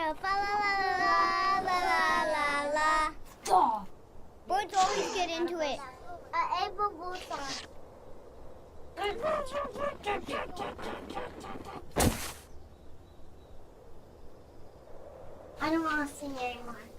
go fa la la la la la la la. Duh. Birds always get into it. April Fool's song. I don't want to sing anymore.